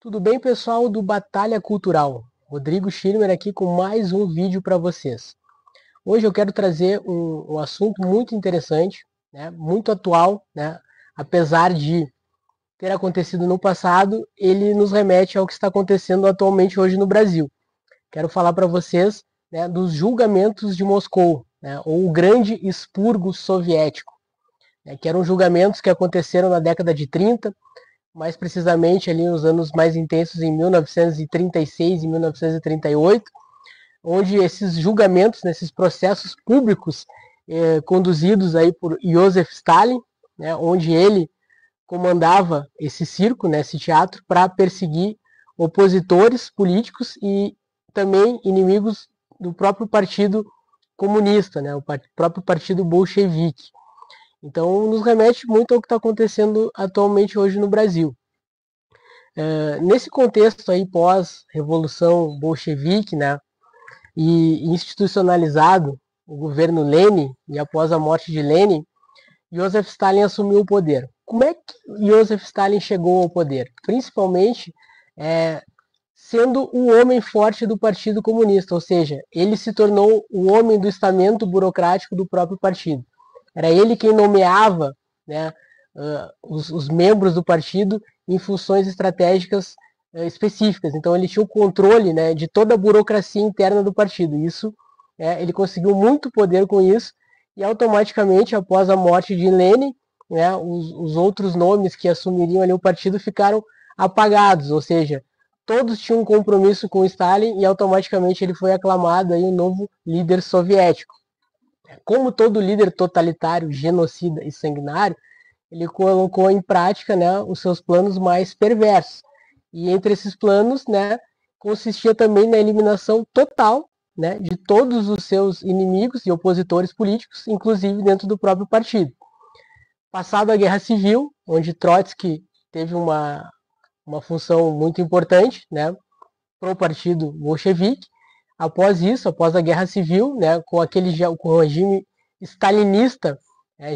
Tudo bem, pessoal do Batalha Cultural? Rodrigo Schirmer aqui com mais um vídeo para vocês. Hoje eu quero trazer um assunto muito interessante, né, muito atual, né, apesar de ter acontecido no passado, ele nos remete ao que está acontecendo atualmente hoje no Brasil. Quero falar para vocês, né, dos julgamentos de Moscou, né, ou o Grande Expurgo Soviético, né, que eram julgamentos que aconteceram na década de 30, mais precisamente ali nos anos mais intensos em 1936 e 1938, onde esses julgamentos, nesses processos públicos conduzidos aí por Joseph Stalin, né, onde ele comandava esse circo, né, esse teatro, para perseguir opositores políticos e também inimigos do próprio partido comunista, né, o próprio partido bolchevique. Então, nos remete muito ao que está acontecendo atualmente hoje no Brasil. Nesse contexto aí pós-revolução bolchevique, né, e institucionalizado o governo Lenin, e após a morte de Lenin, Joseph Stalin assumiu o poder. Como é que Joseph Stalin chegou ao poder? Principalmente sendo o homem forte do Partido Comunista, ou seja, ele se tornou o homem do estamento burocrático do próprio partido. Era ele quem nomeava, né, os membros do partido em funções estratégicas específicas. Então ele tinha o controle, né, de toda a burocracia interna do partido. Isso, ele conseguiu muito poder com isso e automaticamente após a morte de Lenin, né, os outros nomes que assumiriam ali o partido ficaram apagados, ou seja, todos tinham um compromisso com Stalin e automaticamente ele foi aclamado aí o novo líder soviético. Como todo líder totalitário, genocida e sanguinário, ele colocou em prática, né, os seus planos mais perversos. E entre esses planos, né, consistia também na eliminação total, né, de todos os seus inimigos e opositores políticos, inclusive dentro do próprio partido. Passada a Guerra Civil, onde Trotsky teve uma função muito importante, né, para o partido bolchevique. Após isso, após a Guerra Civil, né, com o regime stalinista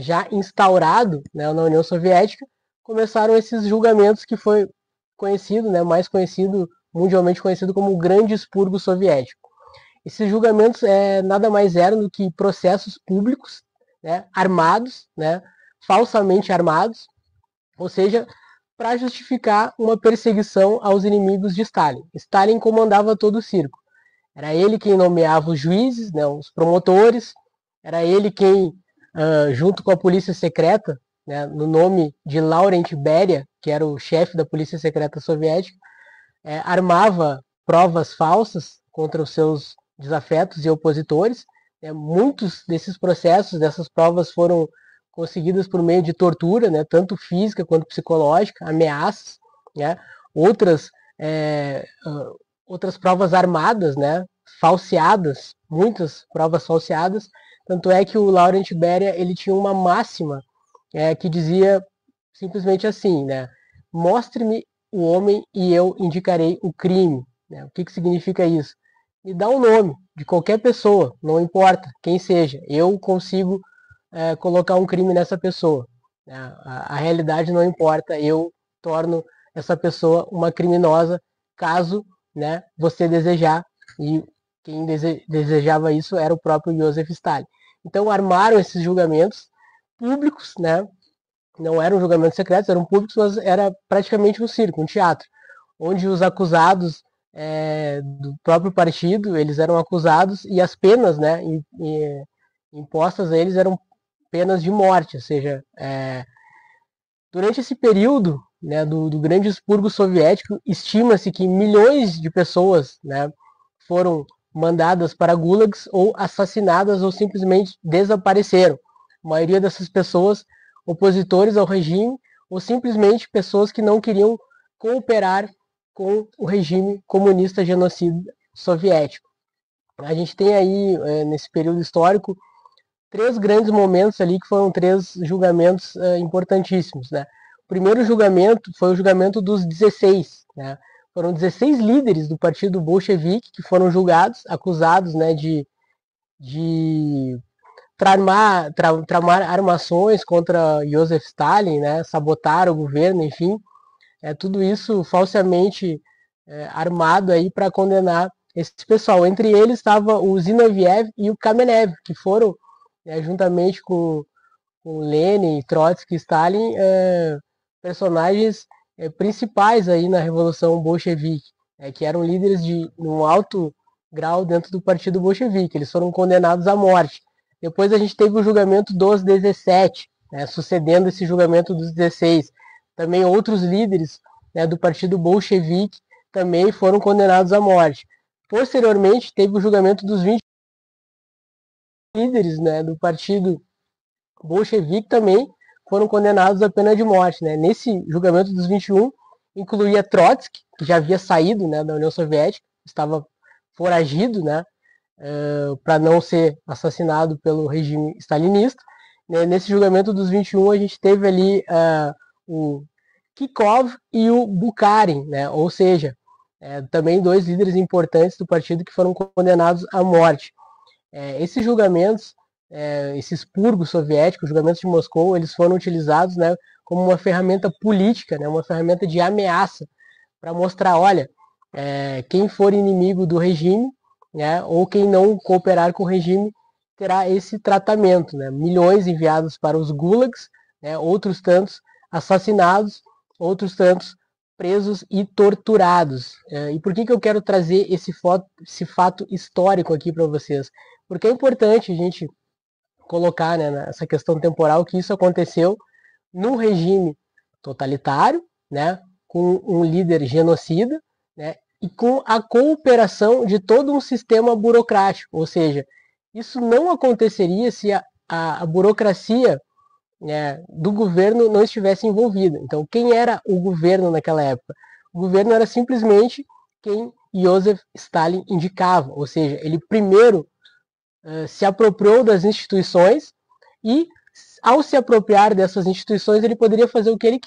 já instaurado, né, na União Soviética, começaram esses julgamentos que foi conhecido, né, mais conhecido, mundialmente conhecido como o Grande Expurgo Soviético. Esses julgamentos nada mais eram do que processos públicos, né, armados, né, falsamente armados, ou seja, para justificar uma perseguição aos inimigos de Stalin. Stalin comandava todo o circo. Era ele quem nomeava os juízes, né, os promotores, era ele quem, junto com a polícia secreta, né, no nome de Laurent Beria, que era o chefe da polícia secreta soviética, armava provas falsas contra os seus desafetos e opositores. Muitos desses processos, dessas provas foram conseguidas por meio de tortura, né, tanto física quanto psicológica, ameaças, né, outras outras provas armadas, né, falseadas, muitas provas falseadas. Tanto é que o Laurent Beria ele tinha uma máxima que dizia simplesmente assim, né, mostre-me o homem e eu indicarei o crime. Né? O que significa isso? Me dá um nome de qualquer pessoa, não importa quem seja, eu consigo colocar um crime nessa pessoa. Né? A realidade não importa, eu torno essa pessoa uma criminosa caso, né, você desejar, e quem desejava isso era o próprio Joseph Stalin. Então armaram esses julgamentos públicos, né, não eram julgamentos secretos, eram públicos, mas era praticamente um circo, um teatro, onde os acusados do próprio partido, eles eram acusados e as penas, né, impostas a eles eram penas de morte, ou seja, durante esse período, né, do grande expurgo soviético, estima-se que milhões de pessoas, né, foram mandadas para gulags ou assassinadas ou simplesmente desapareceram. A maioria dessas pessoas opositores ao regime ou simplesmente pessoas que não queriam cooperar com o regime comunista genocida soviético. A gente tem aí, nesse período histórico, três grandes momentos ali que foram três julgamentos importantíssimos. Né? O primeiro julgamento foi o julgamento dos 16. Né? Foram 16 líderes do partido bolchevique que foram julgados, acusados, né, de tramar armações contra Joseph Stalin, né, sabotar o governo, enfim, tudo isso falsamente armado aí para condenar esse pessoal. Entre eles estava o Zinoviev e o Kamenev, que foram, juntamente com Lenin, Trotsky e Stalin, personagens principais aí na Revolução Bolchevique, que eram líderes de um alto grau dentro do Partido Bolchevique. Eles foram condenados à morte. Depois a gente teve o julgamento dos 17, sucedendo esse julgamento dos 16. Também outros líderes do Partido Bolchevique também foram condenados à morte. Posteriormente, teve o julgamento dos 20 líderes do Partido Bolchevique também foram condenados à pena de morte. Nesse julgamento dos 21, incluía Trotsky, que já havia saído da União Soviética, estava foragido para não ser assassinado pelo regime stalinista. Nesse julgamento dos 21, a gente teve ali o Kikov e o Bukharin, ou seja, também dois líderes importantes do partido que foram condenados à morte. Esses julgamentos, esses expurgos soviéticos, julgamentos de Moscou, eles foram utilizados como uma ferramenta política, uma ferramenta de ameaça para mostrar, olha, quem for inimigo do regime, ou quem não cooperar com o regime, terá esse tratamento. Milhões enviados para os gulags, outros tantos assassinados, outros tantos presos e torturados. E por que eu quero trazer esse fato histórico aqui para vocês? Porque é importante a gente colocar nessa questão temporal que isso aconteceu num regime totalitário, com um líder genocida, e com a cooperação de todo um sistema burocrático. Ou seja, isso não aconteceria se a burocracia do governo não estivesse envolvida. Então, quem era o governo naquela época? O governo era simplesmente quem Joseph Stalin indicava, ou seja, ele primeiro se apropriou das instituições e, ao se apropriar dessas instituições, ele poderia fazer o que ele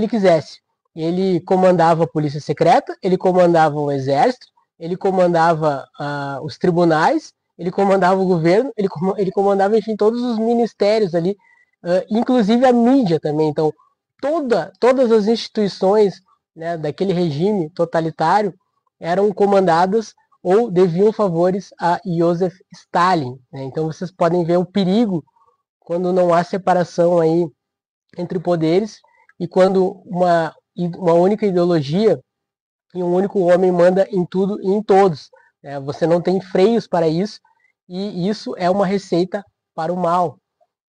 quisesse. Ele comandava a polícia secreta, ele comandava o exército, ele comandava os tribunais, ele comandava o governo, ele comandava, enfim, todos os ministérios ali, inclusive a mídia também. Então, todas as instituições daquele regime totalitário eram comandadas ou deviam favores a Joseph Stalin. Então, vocês podem ver o perigo quando não há separação aí entre poderes e quando uma única ideologia e um único homem manda em tudo e em todos. Você não tem freios para isso, e isso é uma receita para o mal.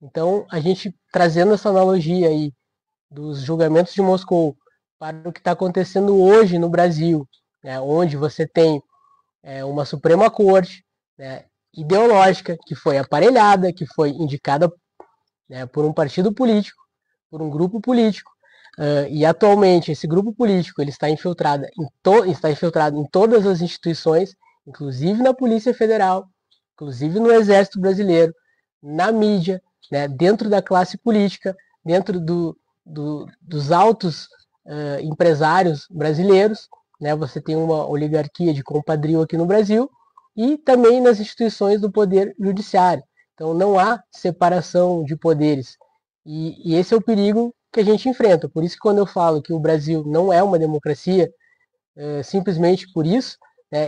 Então, a gente trazendo essa analogia aí dos julgamentos de Moscou para o que está acontecendo hoje no Brasil, onde você tem uma Suprema Corte ideológica, que foi aparelhada, que foi indicada por um partido político, por um grupo político, e atualmente esse grupo político ele está infiltrado em todas as instituições, inclusive na Polícia Federal, inclusive no Exército Brasileiro, na mídia, dentro da classe política, dentro dos altos empresários brasileiros. Você tem uma oligarquia de compadrio aqui no Brasil e também nas instituições do poder judiciário. Então não há separação de poderes. E esse é o perigo que a gente enfrenta. Por isso que quando eu falo que o Brasil não é uma democracia, simplesmente por isso,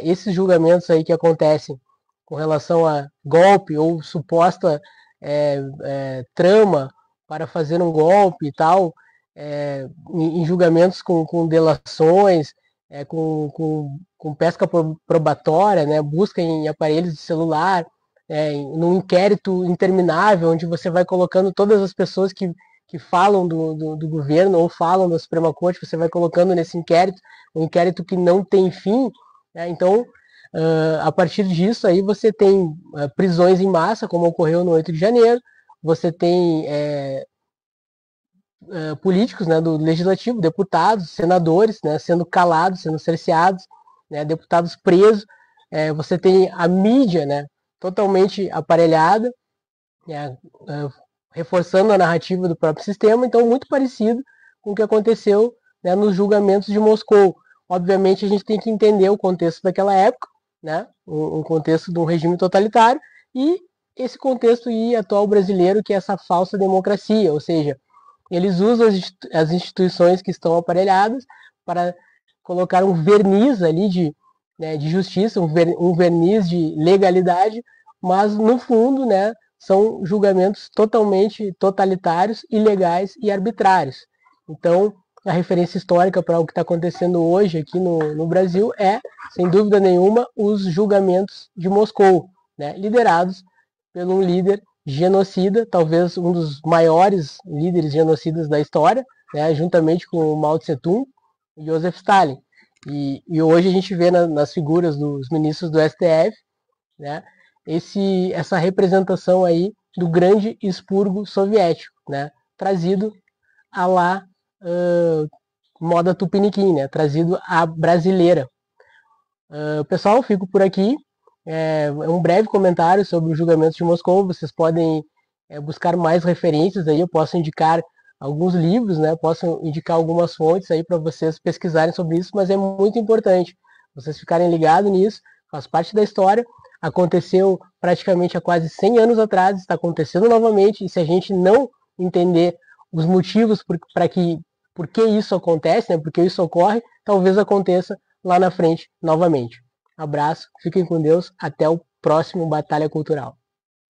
esses julgamentos aí que acontecem com relação a golpe ou suposta trama para fazer um golpe e tal, em julgamentos com delações, com pesca probatória, busca em aparelhos de celular, num inquérito interminável, onde você vai colocando todas as pessoas que falam do governo ou falam da Suprema Corte, você vai colocando nesse inquérito, um inquérito que não tem fim. Então, a partir disso, aí você tem prisões em massa, como ocorreu no 8 de janeiro, você tem políticos do legislativo, deputados, senadores sendo calados, sendo cerceados, deputados presos, você tem a mídia totalmente aparelhada, reforçando a narrativa do próprio sistema, então muito parecido com o que aconteceu nos julgamentos de Moscou. Obviamente a gente tem que entender o contexto daquela época, um contexto de um regime totalitário, e esse contexto atual brasileiro, que é essa falsa democracia, ou seja, eles usam as instituições que estão aparelhadas para colocar um verniz ali de justiça, um verniz de legalidade, mas no fundo, né, são julgamentos totalmente totalitários, ilegais e arbitrários. Então, a referência histórica para o que está acontecendo hoje aqui no Brasil é, sem dúvida nenhuma, os julgamentos de Moscou, né, liderados por um líder genocida, talvez um dos maiores líderes genocidas da história, né, juntamente com o Mao Tse Tung e Joseph Stalin. E hoje a gente vê nas figuras dos ministros do STF, né, essa representação aí do grande expurgo soviético, né, trazido a lá moda tupiniquim, né, trazido à brasileira. Pessoal, fico por aqui. É um breve comentário sobre o julgamento de Moscou. Vocês podem buscar mais referências aí. Eu posso indicar alguns livros, né? Posso indicar algumas fontes aí para vocês pesquisarem sobre isso, mas é muito importante vocês ficarem ligados nisso. Faz parte da história. Aconteceu praticamente há quase 100 anos atrás, está acontecendo novamente. E se a gente não entender os motivos por que isso acontece, né? Por que isso ocorre, talvez aconteça lá na frente novamente. Abraço, fiquem com Deus, até o próximo Batalha Cultural.